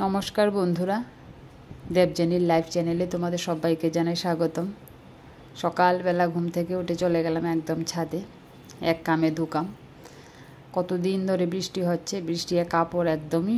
নমস্কার বন্ধুরা, দেবযানীর লাইভ চ্যানেলে তোমাদের সবাইকে জানাই স্বাগতম। সকালবেলা ঘুম থেকে উঠে চলে গেলাম একদম ছাদে, এক কামে দু কাম। কতদিন ধরে বৃষ্টি হচ্ছে, বৃষ্টিতে কাপড় একদমই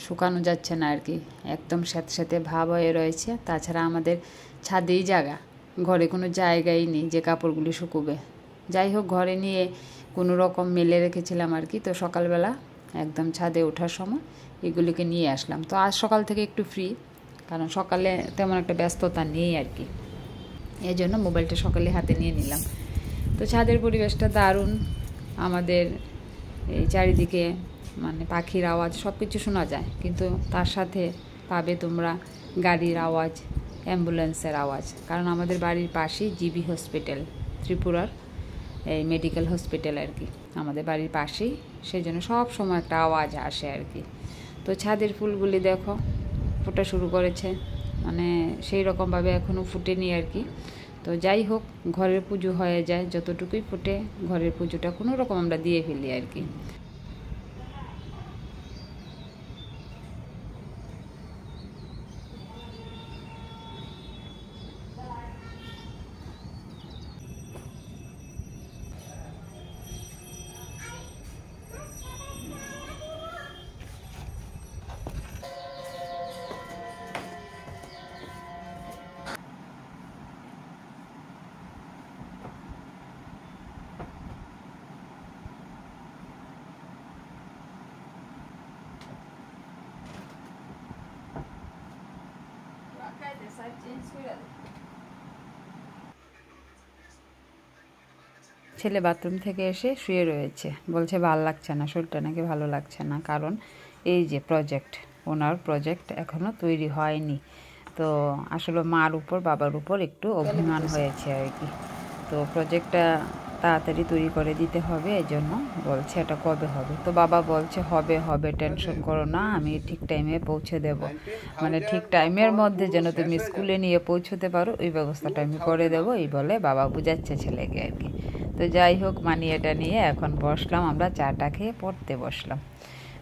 শুকানো যাচ্ছে না আর কি, একদম স্যাঁতস্যাঁতে ভাব হয়ে রয়েছে। তাছাড়া আমাদের ছাদেই জায়গা, ঘরে কোনো জায়গাই নেই যে কাপড়গুলি শুকোবে। যাই হোক, ঘরে নিয়ে কোনো রকম মেলে রেখেছিলাম আর কি। তো সকালবেলা একদম ছাদে ওঠার সময় এগুলিকে নিয়ে আসলাম। তো আজ সকাল থেকে একটু ফ্রি, কারণ সকালে তেমন একটা ব্যস্ততা নেই আর কি, এই জন্য মোবাইলটা সকালে হাতে নিয়ে নিলাম। তো ছাদের পরিবেশটা দারুণ, আমাদের এই চারিদিকে মানে পাখির আওয়াজ সব কিছু শোনা যায়, কিন্তু তার সাথে পাবে তোমরা গাড়ির আওয়াজ, অ্যাম্বুলেন্সের আওয়াজ। কারণ আমাদের বাড়ির পাশেই জিবি হসপিটাল, ত্রিপুরার এই মেডিকেল হসপিটাল আর কি, আমাদের বাড়ির পাশেই, সেই জন্য সব সময় একটা আওয়াজ আসে আর কি। তো ছাদের ফুলগুলি দেখো ফোটা শুরু করেছে, মানে সেই রকমভাবে এখনও ফুটেনি আর কি। তো যাই হোক, ঘরের পুজো হয়ে যায়, যতটুকুই ফুটে ঘরের পুজোটা কোনো রকম আমরা দিয়ে ফেলি আর কি। ছেলে বাথরুম থেকে এসে শুয়ে রয়েছে, বলছে ভাল লাগছে না, শরীরটা নাকি ভালো লাগছে না। কারণ এই যে প্রজেক্ট, ওনার প্রজেক্ট এখনও তৈরি হয়নি। তো আসলে মার উপর বাবার উপর একটু অভিমান হয়েছে আর কি। তো প্রজেক্টটা তাড়াতাড়ি তৈরি করে দিতে হবে, এই জন্য বলছে এটা কবে হবে। তো বাবা বলছে হবে হবে, টেনশন করো না, আমি ঠিক টাইমে পৌঁছে দেব, মানে ঠিক টাইমের মধ্যে যেন তুমি স্কুলে নিয়ে পৌঁছতে পারো ওই ব্যবস্থাটা আমি করে দেবো, এই বলে বাবা বুঝাচ্ছে ছেলেকে আর কি। তো যাই হোক, মানে এটা নিয়ে এখন বসলাম, আমরা চাটা খেয়ে পড়তে বসলাম।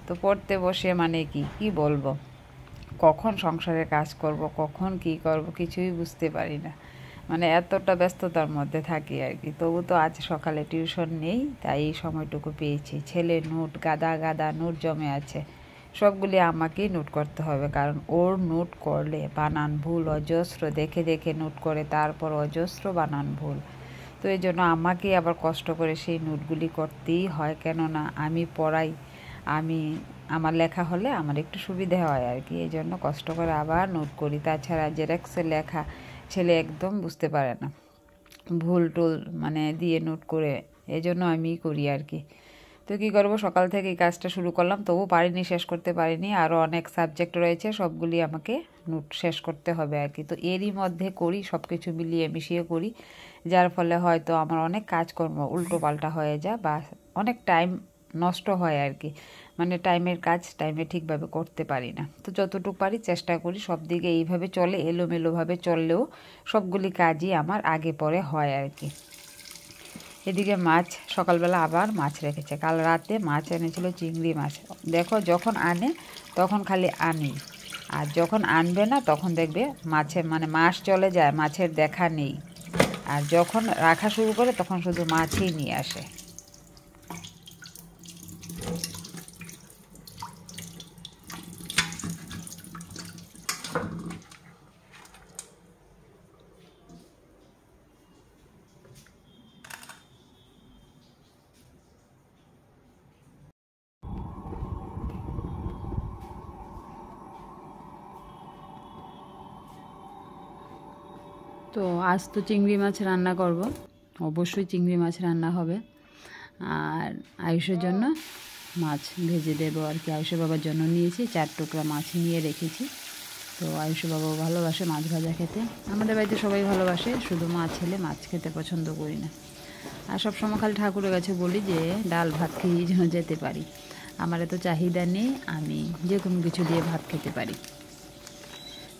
তো পড়তে বসে মানে কি বলবো, কখন সংসারের কাজ করব, কখন কি করব কিছুই বুঝতে পারি না, মানে এতটা ব্যস্ততার মধ্যে থাকি আর কি। তবু তো আজ সকালে টিউশন নেই, তাই এই সময়টুকু পেয়েছি। ছেলে নোট গাদা গাদা নোট জমে আছে, সবগুলি আমাকেই নোট করতে হবে, কারণ ওর নোট করলে বানান ভুল অজস্র, দেখে দেখে নোট করে, তারপর অজস্র বানান ভুল। তো এই জন্য আমাকে আবার কষ্ট করে সেই নোটগুলি করতেই হয়, কেননা আমি পড়াই, আমার লেখা হলে আমার একটু সুবিধা হয় আর কি, এই জন্য কষ্ট করে আবার নোট করি। তাছাড়া জেরক্সে লেখা ছেলে একদম বুঝতে পারে না, ভুল টুল মানে দিয়ে নোট করে, এই জন্য আমিই করি আর কি। তো কী করবো, সকাল থেকে এই কাজটা শুরু করলাম, তবু পারিনি, শেষ করতে পারিনি। আরও অনেক সাবজেক্ট রয়েছে, সবগুলি আমাকে নোট শেষ করতে হবে আর কি। তো এরই মধ্যে করি, সব কিছু মিলিয়ে মিশিয়ে করি, যার ফলে হয়তো আমার অনেক কাজকর্ম উল্টো পাল্টা হয়ে যায় বা অনেক টাইম নষ্ট হয় আর কি, মানে টাইমের কাজ টাইমে ঠিকভাবে করতে পারি না। তো যতটুকু পারি চেষ্টা করি, সব দিকে এইভাবে চলে, এলোমেলোভাবে চললেও সবগুলি কাজই আমার আগে পরে হয় আর কি। এদিকে মাছ, সকালবেলা আবার মাছ রেখেছে, কাল রাতে মাছ এনেছিল, চিংড়ি মাছ। দেখো যখন আনে তখন খালি আনি, আর যখন আনবে না তখন দেখবে মাছের মানে মাস চলে যায়, মাছের দেখা নেই। আর যখন রাখা শুরু করে তখন শুধু মাছই নিয়ে আসে। তো আজ তো চিংড়ি মাছ রান্না করব, অবশ্যই চিংড়ি মাছ রান্না হবে। আর আয়ুষের জন্য মাছ ভেজে দেবো আর কি। আয়ুষের বাবার জন্য নিয়েছি 4 টুকরা মাছ নিয়ে রেখেছি। তো আয়ুষের বাবাও ভালোবাসে মাছ ভাজা খেতে, আমাদের বাড়িতে সবাই ভালোবাসে, শুধু মাছ হলে মাছ খেতে পছন্দ করি না। আর সবসময় খালি ঠাকুরের কাছে বলি যে ডাল ভাত খেয়ে যেন যেতে পারি, আমার এত চাহিদা নেই, আমি যে কোনো কিছু দিয়ে ভাত খেতে পারি।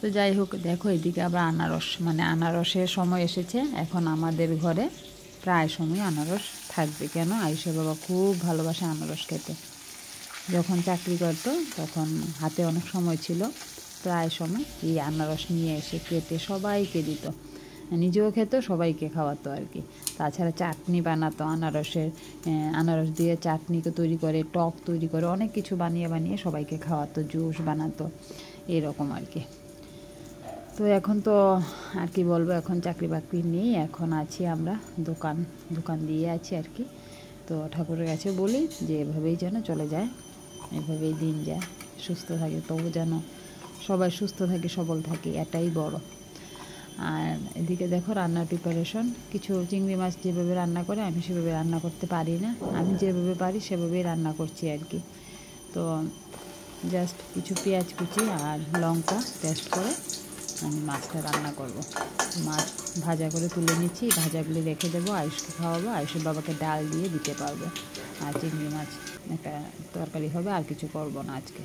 তো যাই হোক, দেখো এদিকে আবার আনারস, মানে আনারসের সময় এসেছে এখন আমাদের ঘরে, প্রায় সময় আনারস থাকবে। কেন, আয়ুষের বাবা খুব ভালোবাসে আনারস খেতে, যখন চাকরি করতো তখন হাতে অনেক সময় ছিল, প্রায় সময় এই আনারস নিয়ে এসে কেটে সবাইকে দিত, নিজেও খেত, সবাইকে খাওয়াতো আর কি। তাছাড়া চাটনি বানাতো আনারসের, আনারস দিয়ে চাটনিকে তৈরি করে, টক তৈরি করে, অনেক কিছু বানিয়ে বানিয়ে সবাইকে খাওয়াতো, জুস বানাতো, এরকম আর কি। তো এখন তো আর কি বলবো, এখন চাকরি বাকরি নেই, এখন আছি আমরা দোকান দিয়ে আছি আর কি। তো ঠাকুরের কাছে বলি যে এভাবেই যেন চলে যায়, এভাবেই দিন যায়, সুস্থ থাকে, তবু যেন সবাই সুস্থ থাকে, সবল থাকে, এটাই বড়। আর এদিকে দেখো রান্নার প্রিপারেশন, কিছু চিংড়ি মাছ যেভাবে রান্না করে আমি সেভাবে রান্না করতে পারি না, আমি যেভাবে পারি সেভাবেই রান্না করছি আর কি। তো জাস্ট কিছু পেঁয়াজ কুচি আর লঙ্কা পেস্ট করে আমি মাছটা রান্না করব। মাছ ভাজা করে তুলে নিচ্ছি, ভাজাগুলি রেখে দেবো, আয়ুষকে খাওয়াবো, আয়ুষের বাবাকে ডাল দিয়ে দিতে পারবো, আর চিংড়ি মাছ একটা তরকারি হবে, আর কিছু করব না আজকে।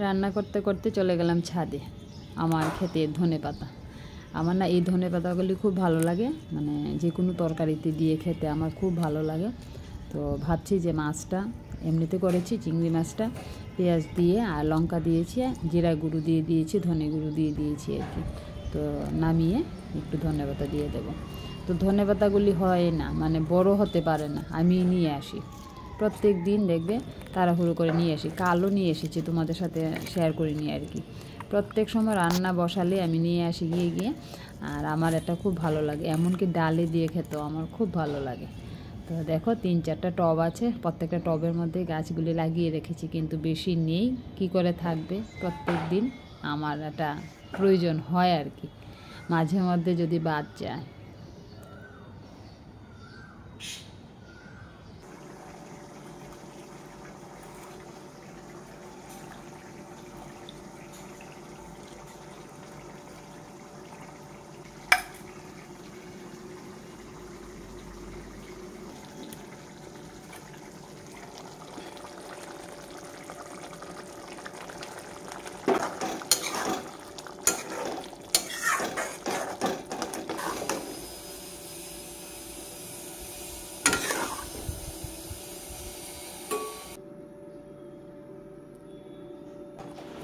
রান্না করতে করতে চলে গেলাম ছাদে, আমার ক্ষেতের ধনেপাতা। আমার না এই ধনেপাতাগুলি খুব ভালো লাগে, মানে যে কোনো তরকারিতে দিয়ে খেতে আমার খুব ভালো লাগে। তো ভাবছি যে মাছটা এমনিতে করেছি, চিংড়ি মাছটা পেঁয়াজ দিয়ে আর লঙ্কা দিয়েছি, জিরা গুঁড়ো দিয়ে দিয়েছি, ধনে গুঁড়ো দিয়ে দিয়েছি আর কি। তো নামিয়ে একটু ধনেপাতা দিয়ে দেবো। তো ধনেপাতাগুলি হয় না, মানে বড় হতে পারে না, আমি নিয়ে আসি প্রত্যেক দিন, দেখবে তাড়াহুড়ো করে নিয়ে আসি। কালও নিয়ে এসেছি, তোমাদের সাথে শেয়ার করিনি আর কি। প্রত্যেক সময় রান্না বসালে আমি নিয়ে আসি গিয়ে, আর আমার এটা খুব ভালো লাগে, এমনকি ডালে দিয়ে খেতেও আমার খুব ভালো লাগে। তো দেখো 3-4টা টব আছে, প্রত্যেকটা টবের মধ্যে গাছগুলি লাগিয়ে রেখেছি, কিন্তু বেশি নেই, কি করে থাকবে। প্রত্যেক দিন আমার এটা প্রয়োজন হয় আর কি, মাঝে মধ্যে যদি বাদ যায়।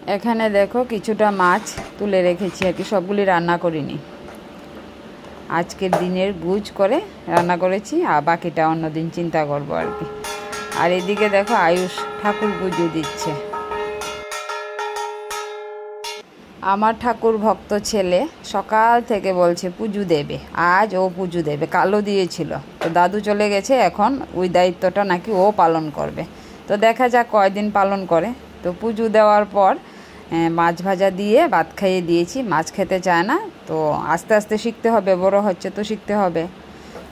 এখানে দেখো কিছুটা মাছ তুলে রেখেছি আর কি, সবগুলি রান্না করিনি, আজকের দিনের গুজ করে রান্না করেছি, আর বাকিটা অন্যদিন চিন্তা করবো আর কি। আর এদিকে দেখো আয়ুষ ঠাকুর পুজো দিচ্ছে। আমার ঠাকুর ভক্ত ছেলে সকাল থেকে বলছে পুজো দেবে, আজ ও পুজো দেবে, কালও দিয়েছিল। তো দাদু চলে গেছে, এখন ওই দায়িত্বটা নাকি ও পালন করবে। তো দেখা যাক কয়দিন পালন করে। তো পুজো দেওয়ার পর মাছ ভাজা দিয়ে ভাত খাইয়ে দিয়েছি, মাছ খেতে চায় না, তো আস্তে আস্তে শিখতে হবে, বড় হচ্ছে তো শিখতে হবে।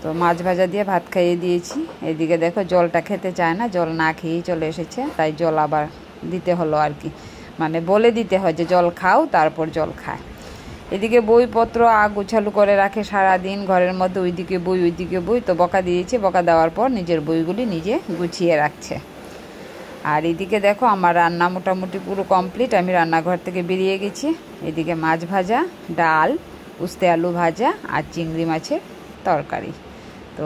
তো মাছ ভাজা দিয়ে ভাত খাইয়ে দিয়েছি। এদিকে দেখো জলটা খেতে চায় না, জল না খেয়েই চলে এসেছে, তাই জল আবার দিতে হলো আর কি, মানে বলে দিতে হয় যে জল খাও, তারপর জল খায়। এদিকে বইপত্র গুছালু করে রাখে সারাদিন ঘরের মধ্যে, ওইদিকে বই ওইদিকে বই। তো বকা দিয়েছে, বকা দেওয়ার পর নিজের বইগুলি নিজে গুছিয়ে রাখছে। আর এদিকে দেখো আমার রান্না মোটামুটি পুরো কমপ্লিট, আমি রান্নাঘর থেকে বেরিয়ে গেছি। এদিকে মাছ ভাজা, ডাল, উস্তে আলু ভাজা আর চিংড়ি মাছের তরকারি। তো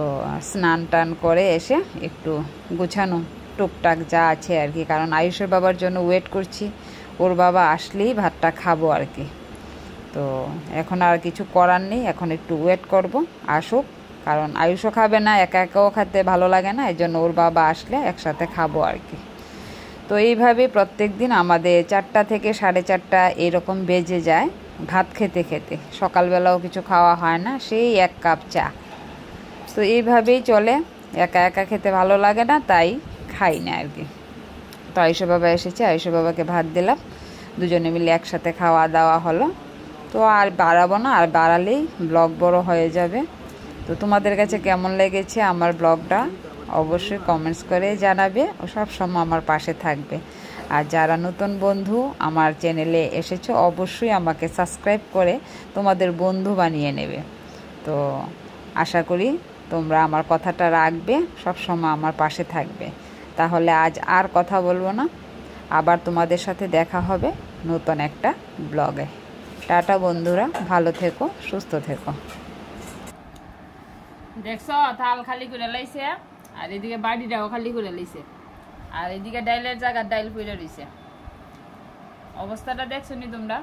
স্নান টান করে এসে একটু গুছানো টুকটাক যা আছে আর কি, কারণ আয়ুষের বাবার জন্য ওয়েট করছি, ওর বাবা আসলেই ভাতটা খাবো আর কি। তো এখন আর কিছু করার নেই, এখন একটু ওয়েট করব আসুক, কারণ আয়ুষও খাবে না, একা একাও খেতে ভালো লাগে না, এই জন্য ওর বাবা আসলে একসাথে খাবো আর কি। তো এইভাবে প্রত্যেক দিন আমাদের 4টা থেকে 4:30 এরকম বেজে যায় ভাত খেতে খেতে, সকালবেলাও কিছু খাওয়া হয় না, সেই 1 কাপ চা। তো এইভাবেই চলে, একা একা খেতে ভালো লাগে না, তাই খাই না আর কি। তো আয়ুষ বাবা এসেছে, আয়ুষ বাবাকে ভাত দিলাম, দুজনে মিলে একসাথে খাওয়া দাওয়া হলো। তো আর বাড়াবো না, আর বাড়ালেই ব্লগ বড় হয়ে যাবে। তো তোমাদের কাছে কেমন লেগেছে আমার ব্লগটা অবশ্যই কমেন্টস করে জানাবে, ও সব সময় আমার পাশে থাকবে। আর যারা নতুন বন্ধু আমার চ্যানেলে এসেছো, অবশ্যই আমাকে সাবস্ক্রাইব করে তোমাদের বন্ধু বানিয়ে নেবে। তো আশা করি তোমরা আমার কথাটা রাখবে, সব সময় আমার পাশে থাকবে। তাহলে আজ আর কথা বলবো না, আবার তোমাদের সাথে দেখা হবে নতুন একটা ব্লগে। টাটা বন্ধুরা, ভালো থেকো, সুস্থ থেকো। দেখছো থাল খালি করে লাইছে, আর এদিকে বাড়িটাও খালি করে লাইছে, আর এদিকে ডাইলের জায়গা ডাইল পড়ে রইছে। অবস্থাটা দেখছো নি তোমরা?